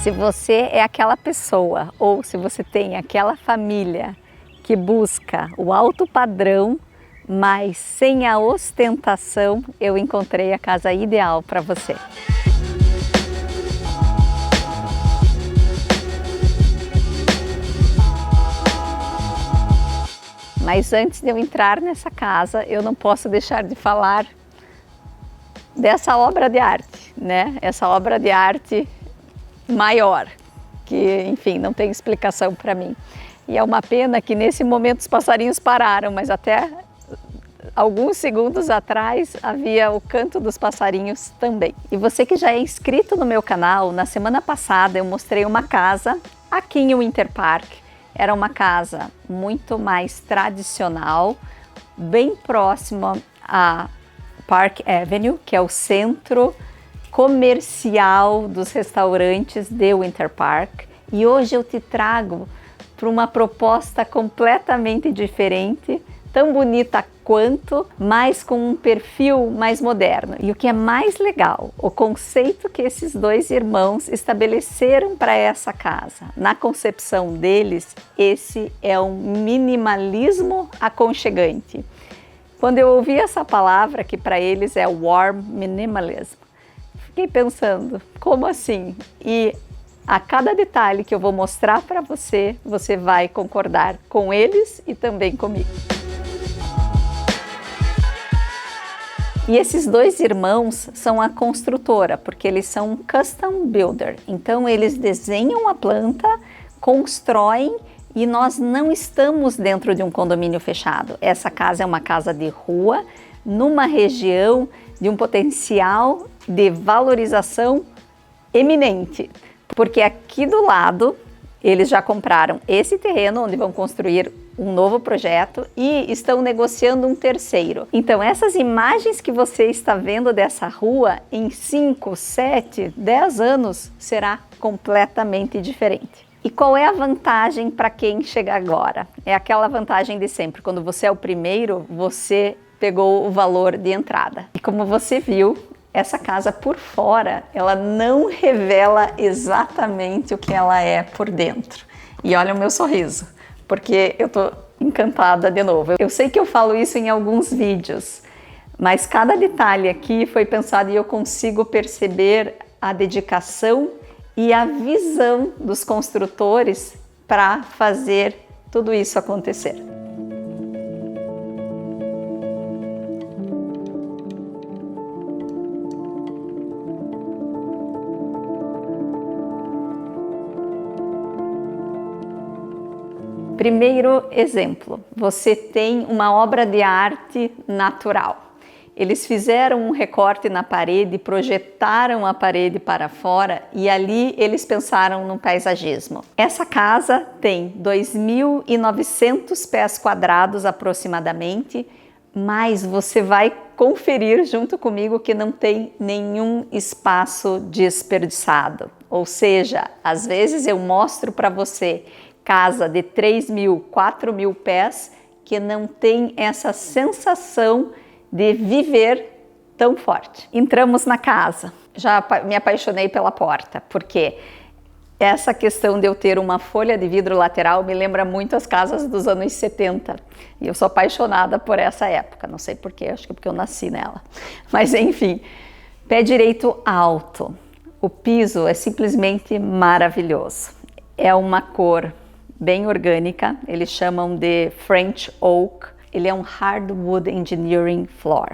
Se você é aquela pessoa ou se você tem aquela família que busca o alto padrão, mas sem a ostentação, eu encontrei a casa ideal para você. Mas antes de eu entrar nessa casa, eu não posso deixar de falar dessa obra de arte, né? Essa obra de arte maior, que, enfim, não tem explicação para mim. E é uma pena que nesse momento os passarinhos pararam, mas até alguns segundos atrás havia o canto dos passarinhos também. E você que já é inscrito no meu canal, na semana passada eu mostrei uma casa aqui em Winter Park. Era uma casa muito mais tradicional, bem próxima a Park Avenue, que é o centro comercial dos restaurantes de Winter Park. E hoje eu te trago para uma proposta completamente diferente, tão bonita quanto, mas com um perfil mais moderno. E o que é mais legal, o conceito que esses dois irmãos estabeleceram para essa casa. Na concepção deles, esse é um minimalismo aconchegante. Quando eu ouvi essa palavra, que para eles é warm minimalism, fiquei pensando, como assim? E a cada detalhe que eu vou mostrar para você, você vai concordar com eles e também comigo. E esses dois irmãos são a construtora, porque eles são um custom builder. Então eles desenham a planta, constroem e nós não estamos dentro de um condomínio fechado. Essa casa é uma casa de rua, numa região de um potencial de valorização eminente. Porque aqui do lado eles já compraram esse terreno onde vão construir um novo projeto e estão negociando um terceiro. Então essas imagens que você está vendo dessa rua em 5, 7, 10 anos será completamente diferente. E qual é a vantagem para quem chega agora? É aquela vantagem de sempre, quando você é o primeiro, você pegou o valor de entrada. E como você viu, essa casa por fora, ela não revela exatamente o que ela é por dentro. E olha o meu sorriso, porque eu tô encantada de novo. Eu sei que eu falo isso em alguns vídeos, mas cada detalhe aqui foi pensado e eu consigo perceber a dedicação e a visão dos construtores para fazer tudo isso acontecer. Primeiro exemplo, você tem uma obra de arte natural. Eles fizeram um recorte na parede, projetaram a parede para fora e ali eles pensaram no paisagismo. Essa casa tem 2.900 pés quadrados aproximadamente, mas você vai conferir junto comigo que não tem nenhum espaço desperdiçado. Ou seja, às vezes eu mostro para você casa de 3.000, 4.000 pés que não tem essa sensação de viver tão forte. Entramos na casa, já me apaixonei pela porta, porque essa questão de eu ter uma folha de vidro lateral me lembra muito as casas dos anos 70. E eu sou apaixonada por essa época, não sei porquê, acho que é porque eu nasci nela. Mas enfim, pé direito alto. O piso é simplesmente maravilhoso. É uma cor bem orgânica, eles chamam de French Oak. Ele é um Hardwood Engineering Floor,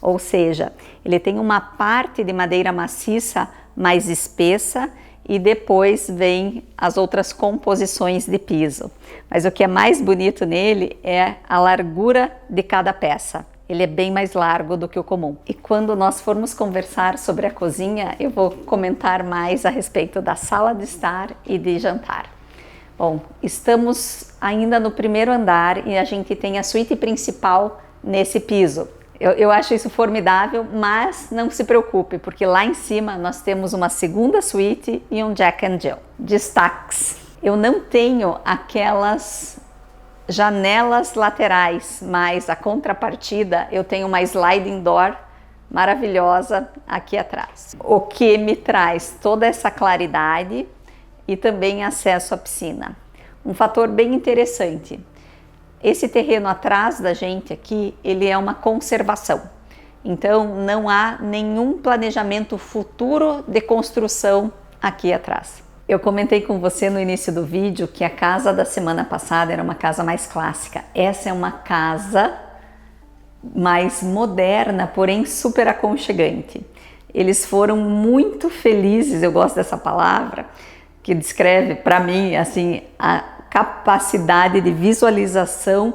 ou seja, ele tem uma parte de madeira maciça mais espessa e depois vem as outras composições de piso. Mas o que é mais bonito nele é a largura de cada peça. Ele é bem mais largo do que o comum. E quando nós formos conversar sobre a cozinha, eu vou comentar mais a respeito da sala de estar e de jantar. Bom, estamos ainda no primeiro andar e a gente tem a suíte principal nesse piso. Eu acho isso formidável, mas não se preocupe, porque lá em cima nós temos uma segunda suíte e um Jack and Jill. Destaques. Eu não tenho aquelas janelas laterais, mas a contrapartida eu tenho uma sliding door maravilhosa aqui atrás. O que me traz toda essa claridade e também acesso à piscina. Um fator bem interessante. Esse terreno atrás da gente aqui, ele é uma conservação. Então não há nenhum planejamento futuro de construção aqui atrás. Eu comentei com você no início do vídeo que a casa da semana passada era uma casa mais clássica. Essa é uma casa mais moderna, porém super aconchegante. Eles foram muito felizes, eu gosto dessa palavra, que descreve para mim assim a capacidade de visualização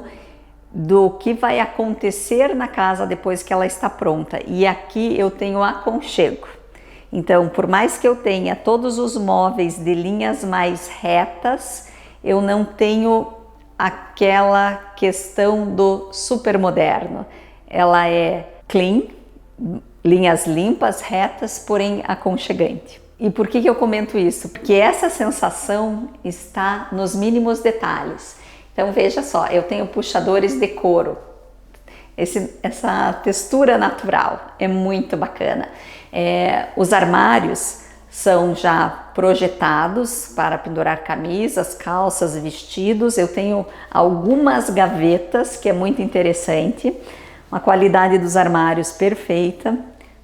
do que vai acontecer na casa depois que ela está pronta. E aqui eu tenho aconchego. Então, por mais que eu tenha todos os móveis de linhas mais retas, eu não tenho aquela questão do super moderno. Ela é clean, linhas limpas, retas, porém aconchegante. E por que eu comento isso? Porque essa sensação está nos mínimos detalhes. Então veja só, eu tenho puxadores de couro. Essa textura natural é muito bacana. Os armários são já projetados para pendurar camisas, calças, vestidos. Eu tenho algumas gavetas, que é muito interessante. Uma qualidade dos armários perfeita.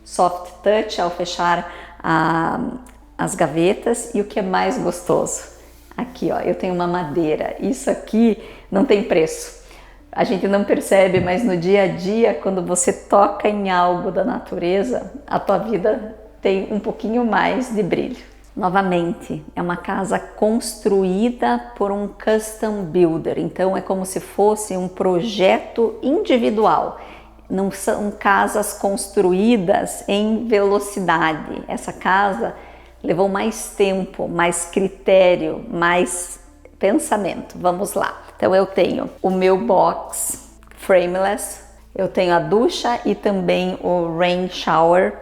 Soft touch ao fechar as gavetas. E o que é mais gostoso? Aqui, ó, eu tenho uma madeira. Isso aqui não tem preço. A gente não percebe, mas no dia a dia, quando você toca em algo da natureza, a tua vida tem um pouquinho mais de brilho. Novamente, é uma casa construída por um custom builder. Então é como se fosse um projeto individual. Não são casas construídas em velocidade. Essa casa levou mais tempo, mais critério, mais pensamento. Vamos lá. Então eu tenho o meu box frameless, eu tenho a ducha e também o rain shower.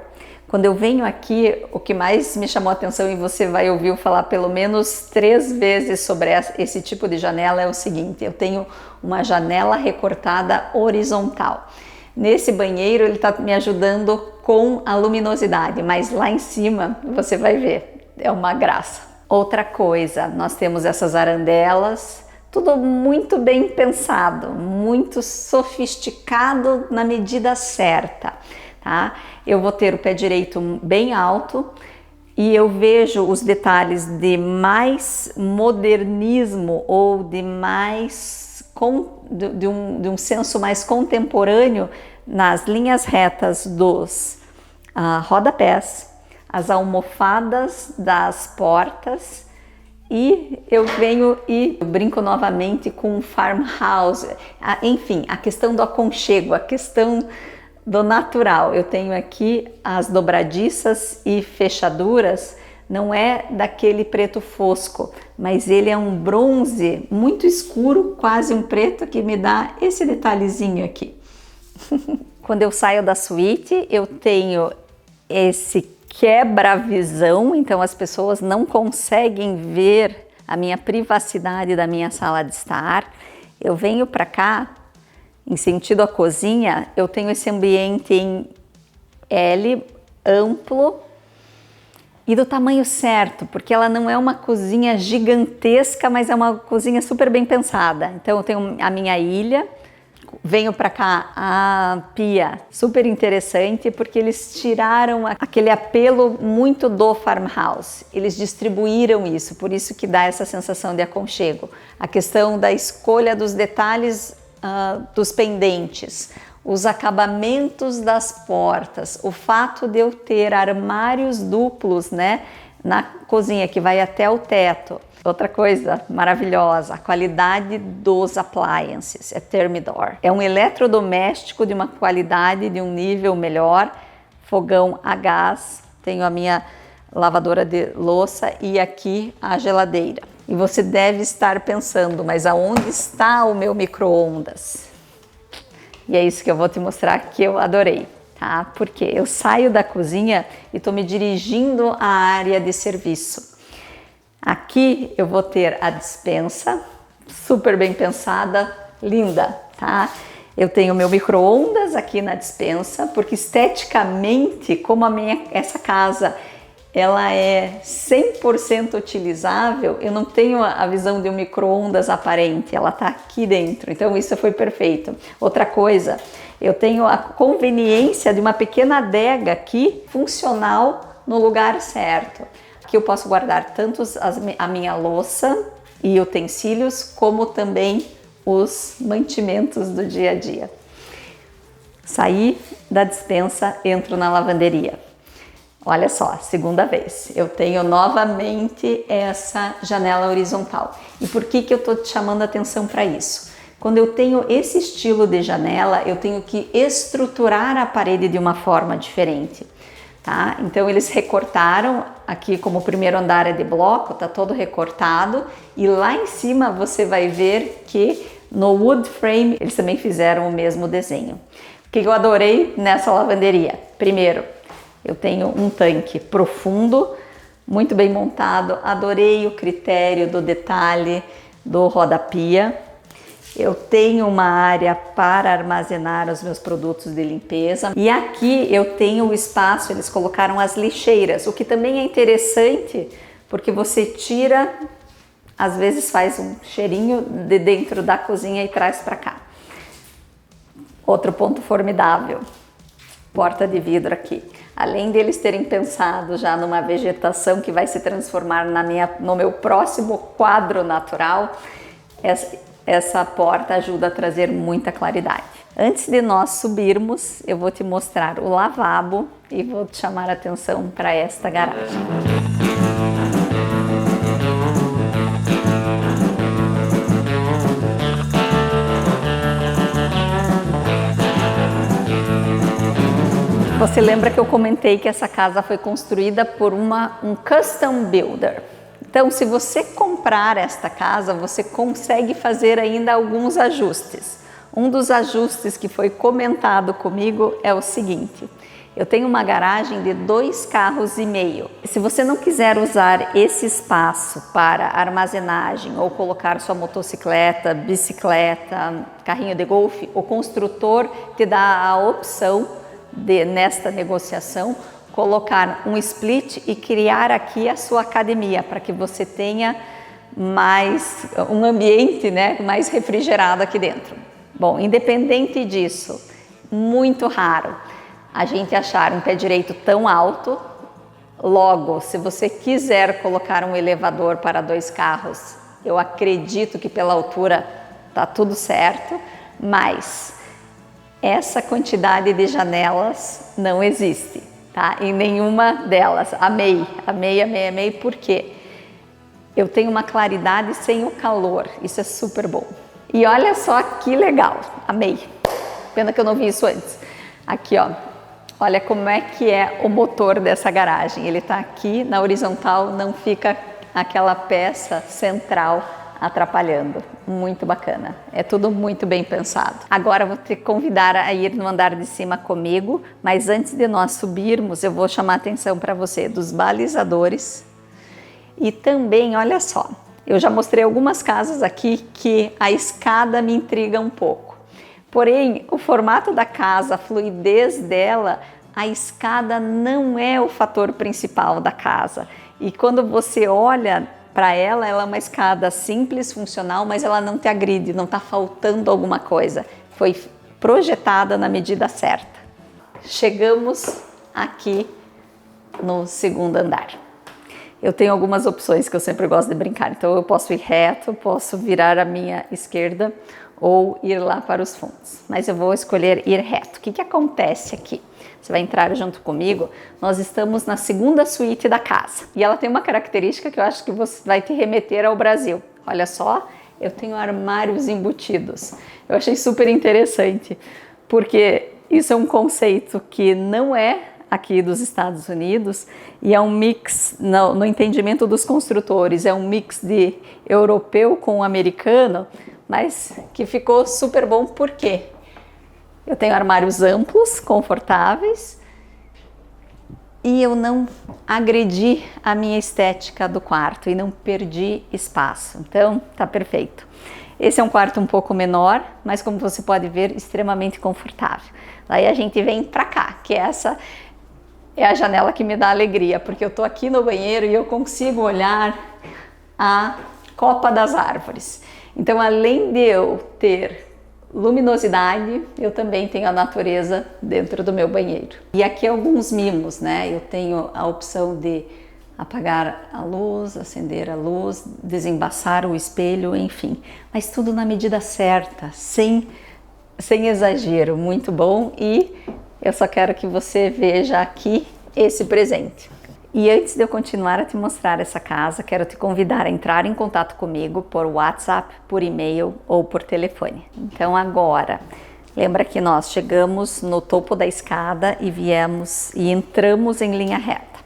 Quando eu venho aqui, o que mais me chamou a atenção, e você vai ouvir eu falar pelo menos 3 vezes sobre esse tipo de janela, é o seguinte: eu tenho uma janela recortada horizontal. Nesse banheiro ele está me ajudando com a luminosidade, mas lá em cima você vai ver, é uma graça. Outra coisa, nós temos essas arandelas, tudo muito bem pensado, muito sofisticado na medida certa, tá? Eu vou ter o pé direito bem alto e eu vejo os detalhes de mais modernismo ou de mais de um senso mais contemporâneo nas linhas retas dos rodapés, as almofadas das portas, e eu venho e brinco novamente com farmhouse, enfim, a questão do aconchego, a questão do natural. Eu tenho aqui as dobradiças e fechaduras, não é daquele preto fosco, mas ele é um bronze muito escuro, quase um preto, que me dá esse detalhezinho aqui. Quando eu saio da suíte, eu tenho esse quebra-visão, então as pessoas não conseguem ver a minha privacidade da minha sala de estar. Eu venho para cá, em sentido à cozinha, eu tenho esse ambiente em L, amplo, e do tamanho certo, porque ela não é uma cozinha gigantesca, mas é uma cozinha super bem pensada. Então eu tenho a minha ilha, venho para cá a pia, super interessante, porque eles tiraram aquele apelo muito do farmhouse. Eles distribuíram isso, por isso que dá essa sensação de aconchego. A questão da escolha dos detalhes dos pendentes, os acabamentos das portas, o fato de eu ter armários duplos, né, na cozinha que vai até o teto. Outra coisa maravilhosa, a qualidade dos appliances, é Thermador. É um eletrodoméstico de uma qualidade, de um nível melhor, fogão a gás, tenho a minha lavadora de louça e aqui a geladeira. E você deve estar pensando, mas aonde está o meu micro-ondas? E é isso que eu vou te mostrar que eu adorei, tá? Porque eu saio da cozinha e estou me dirigindo à área de serviço. Aqui eu vou ter a despensa, super bem pensada, linda, tá? Eu tenho meu micro-ondas aqui na despensa, porque esteticamente, como essa casa ela é 100% utilizável, eu não tenho a visão de um micro-ondas aparente, ela está aqui dentro, então isso foi perfeito. Outra coisa, eu tenho a conveniência de uma pequena adega aqui, funcional no lugar certo. Aqui eu posso guardar tanto a minha louça e utensílios, como também os mantimentos do dia a dia. Saí da despensa, entro na lavanderia. Olha só, segunda vez, eu tenho novamente essa janela horizontal. E por que eu estou te chamando a atenção para isso? Quando eu tenho esse estilo de janela, eu tenho que estruturar a parede de uma forma diferente, tá? Então eles recortaram, aqui como o primeiro andar é de bloco, tá todo recortado, e lá em cima você vai ver que no wood frame eles também fizeram o mesmo desenho. O que eu adorei nessa lavanderia? Primeiro, eu tenho um tanque profundo, muito bem montado, adorei o critério do detalhe do roda-pia. Eu tenho uma área para armazenar os meus produtos de limpeza. E aqui eu tenho o espaço, eles colocaram as lixeiras, o que também é interessante, porque você tira, às vezes faz um cheirinho de dentro da cozinha e traz para cá. Outro ponto formidável, porta de vidro aqui. Além deles terem pensado já numa vegetação que vai se transformar no meu próximo quadro natural, essa porta ajuda a trazer muita claridade. Antes de nós subirmos, eu vou te mostrar o lavabo e vou te chamar a atenção para esta garagem. Você lembra que eu comentei que essa casa foi construída por um custom builder. Então, se você comprar esta casa, você consegue fazer ainda alguns ajustes. Um dos ajustes que foi comentado comigo é o seguinte: eu tenho uma garagem de 2,5 carros. Se você não quiser usar esse espaço para armazenagem ou colocar sua motocicleta, bicicleta, carrinho de golfe, o construtor te dá a opção nesta negociação, colocar um split e criar aqui a sua academia, para que você tenha um ambiente, né, mais refrigerado aqui dentro. Bom, independente disso, muito raro a gente achar um pé direito tão alto. Logo, se você quiser colocar um elevador para 2 carros, eu acredito que pela altura tá tudo certo, mas essa quantidade de janelas não existe, tá? Em nenhuma delas. Amei, porque eu tenho uma claridade sem o calor, isso é super bom. E olha só que legal, amei. Pena que eu não vi isso antes. Aqui, ó, olha como é que é o motor dessa garagem. Ele tá aqui na horizontal, não fica aquela peça central atrapalhando. Muito bacana, é tudo muito bem pensado. Agora vou te convidar a ir no andar de cima comigo, mas antes de nós subirmos, eu vou chamar a atenção para você dos balizadores. E também, olha só, eu já mostrei algumas casas aqui que a escada me intriga um pouco. Porém, o formato da casa, a fluidez dela, a escada não é o fator principal da casa. E quando você olha para ela é uma escada simples, funcional, mas ela não te agride, não está faltando alguma coisa. Foi projetada na medida certa. Chegamos aqui no segundo andar. Eu tenho algumas opções que eu sempre gosto de brincar. Então eu posso ir reto, posso virar à minha esquerda ou ir lá para os fundos. Mas eu vou escolher ir reto. O que acontece aqui? Você vai entrar junto comigo, nós estamos na segunda suíte da casa. E ela tem uma característica que eu acho que você vai te remeter ao Brasil. Olha só, eu tenho armários embutidos. Eu achei super interessante, porque isso é um conceito que não é aqui dos Estados Unidos e é um mix, no entendimento dos construtores, é um mix de europeu com americano, mas que ficou super bom. Por quê? Eu tenho armários amplos, confortáveis e eu não agredi a minha estética do quarto e não perdi espaço. Então, tá perfeito. Esse é um quarto um pouco menor, mas como você pode ver, extremamente confortável. Daí a gente vem para cá, que é é a janela que me dá alegria, porque eu tô aqui no banheiro e eu consigo olhar a copa das árvores. Então, além de eu ter luminosidade, eu também tenho a natureza dentro do meu banheiro. E aqui alguns mimos, né? Eu tenho a opção de apagar a luz, acender a luz, desembaçar o espelho, enfim. Mas tudo na medida certa, sem exagero, muito bom. E eu só quero que você veja aqui esse presente. E antes de eu continuar a te mostrar essa casa, quero te convidar a entrar em contato comigo por WhatsApp, por e-mail ou por telefone. Então agora, lembra que nós chegamos no topo da escada e entramos em linha reta.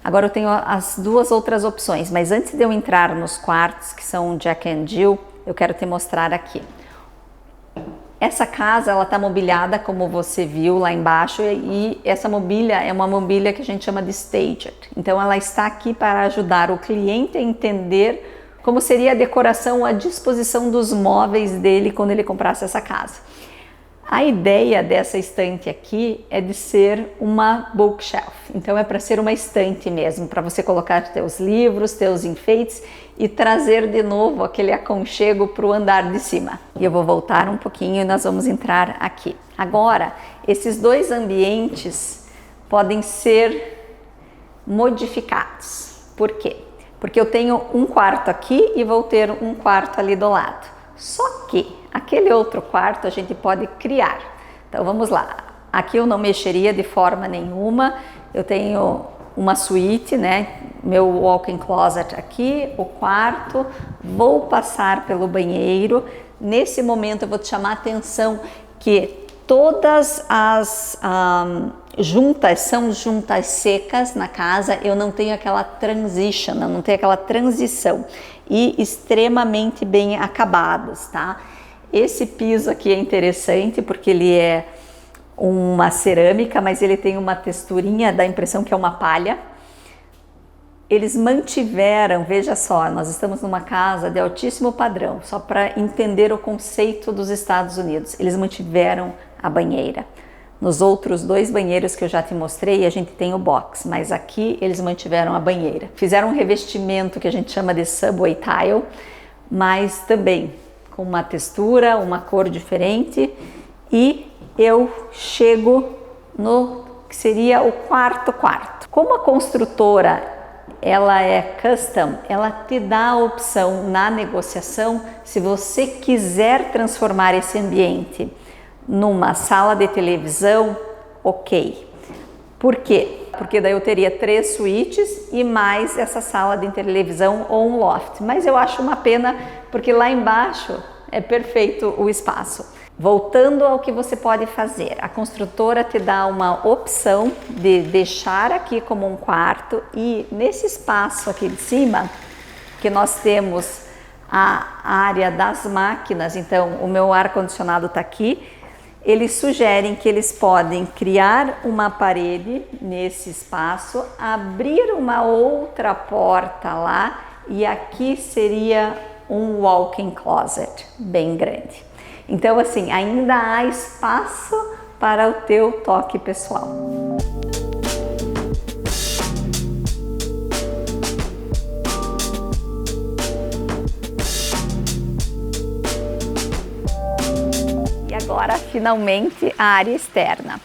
Agora eu tenho as duas outras opções, mas antes de eu entrar nos quartos, que são Jack and Jill, eu quero te mostrar aqui. Essa casa, ela está mobiliada, como você viu lá embaixo, e essa mobília é uma mobília que a gente chama de staged. Então, ela está aqui para ajudar o cliente a entender como seria a decoração, a disposição dos móveis dele quando ele comprasse essa casa. A ideia dessa estante aqui é de ser uma bookshelf. Então, é para ser uma estante mesmo, para você colocar teus livros, teus enfeites e trazer de novo aquele aconchego para o andar de cima. E eu vou voltar um pouquinho e nós vamos entrar aqui. Agora, esses dois ambientes podem ser modificados. Por quê? Porque eu tenho um quarto aqui e vou ter um quarto ali do lado. Só que aquele outro quarto a gente pode criar. Então vamos lá. Aqui eu não mexeria de forma nenhuma. Eu tenho uma suíte, né? Meu walk-in closet aqui, o quarto. Vou passar pelo banheiro. Nesse momento eu vou te chamar a atenção que todas as juntas são juntas secas na casa. Eu não tenho aquela transition, eu não tenho aquela transição. E extremamente bem acabadas, tá? Esse piso aqui é interessante porque ele é uma cerâmica, mas ele tem uma texturinha, dá a impressão que é uma palha. Eles mantiveram, veja só, nós estamos numa casa de altíssimo padrão, só para entender o conceito dos Estados Unidos. Eles mantiveram a banheira. Nos outros dois banheiros que eu já te mostrei, a gente tem o box, mas aqui eles mantiveram a banheira. Fizeram um revestimento que a gente chama de subway tile, mas também com uma textura, uma cor diferente. E eu chego no que seria o quarto quarto. Como a construtora ela é custom, ela te dá a opção na negociação, se você quiser transformar esse ambiente numa sala de televisão, ok. Por quê? Porque daí eu teria 3 suítes e mais essa sala de televisão ou um loft. Mas eu acho uma pena porque lá embaixo é perfeito o espaço. Voltando ao que você pode fazer, a construtora te dá uma opção de deixar aqui como um quarto e nesse espaço aqui de cima, que nós temos a área das máquinas, então o meu ar-condicionado está aqui, eles sugerem que eles podem criar uma parede nesse espaço, abrir uma outra porta lá e aqui seria um walk-in closet bem grande. Então assim, ainda há espaço para o teu toque pessoal. Agora, finalmente, a área externa.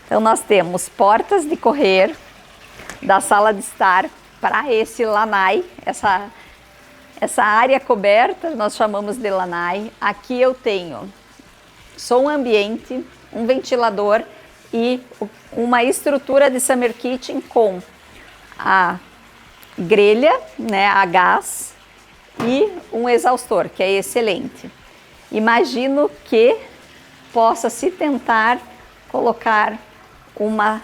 Então, nós temos portas de correr da sala de estar para esse lanai, essa área coberta, nós chamamos de lanai. Aqui eu tenho som ambiente, um ventilador e uma estrutura de summer kitchen com a grelha, né, a gás e um exaustor, que é excelente. Imagino que possa se tentar colocar uma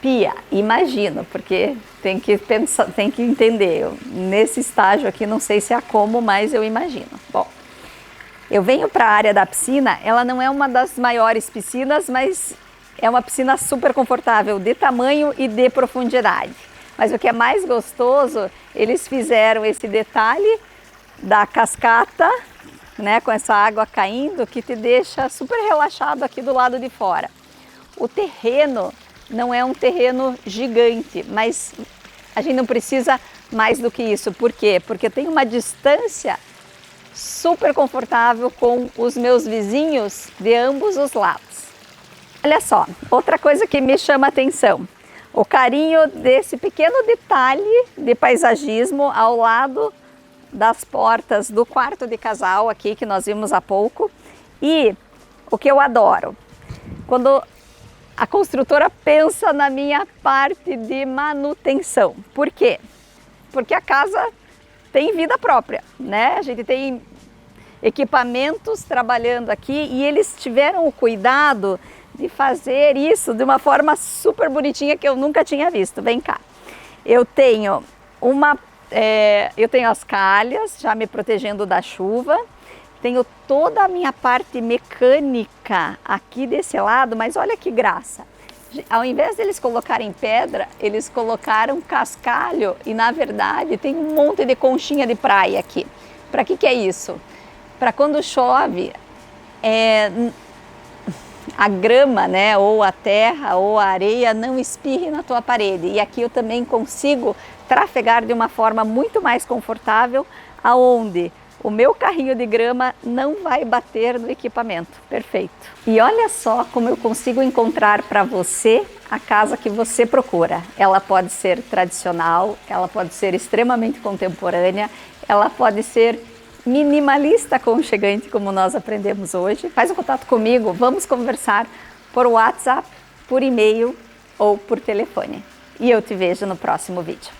pia, imagino, porque tem que pensar, tem que entender. Nesse estágio aqui não sei se há como, mas eu imagino. Bom, eu venho para a área da piscina, ela não é uma das maiores piscinas, mas é uma piscina super confortável de tamanho e de profundidade. Mas o que é mais gostoso, eles fizeram esse detalhe da cascata, né, com essa água caindo, que te deixa super relaxado aqui do lado de fora. O terreno não é um terreno gigante, mas a gente não precisa mais do que isso. Por quê? Porque tem uma distância super confortável com os meus vizinhos de ambos os lados. Olha só, outra coisa que me chama a atenção, o carinho desse pequeno detalhe de paisagismo ao lado das portas do quarto de casal aqui que nós vimos há pouco. E o que eu adoro, quando a construtora pensa na minha parte de manutenção. Por quê? Porque a casa tem vida própria, né? A gente tem equipamentos trabalhando aqui e eles tiveram o cuidado de fazer isso de uma forma super bonitinha que eu nunca tinha visto. Vem cá. Eu tenho as calhas já me protegendo da chuva. Tenho toda a minha parte mecânica aqui desse lado, mas olha que graça. Ao invés de eles colocarem pedra, eles colocaram cascalho e na verdade tem um monte de conchinha de praia aqui. Para que é isso? Para quando chove, a grama, né, ou a terra ou a areia não espirre na tua parede. E aqui eu também consigo trafegar de uma forma muito mais confortável, aonde o meu carrinho de grama não vai bater no equipamento. Perfeito. E olha só como eu consigo encontrar para você a casa que você procura. Ela pode ser tradicional, ela pode ser extremamente contemporânea, ela pode ser minimalista aconchegante, como nós aprendemos hoje. Faz um contato comigo, vamos conversar por WhatsApp, por e-mail ou por telefone. E eu te vejo no próximo vídeo.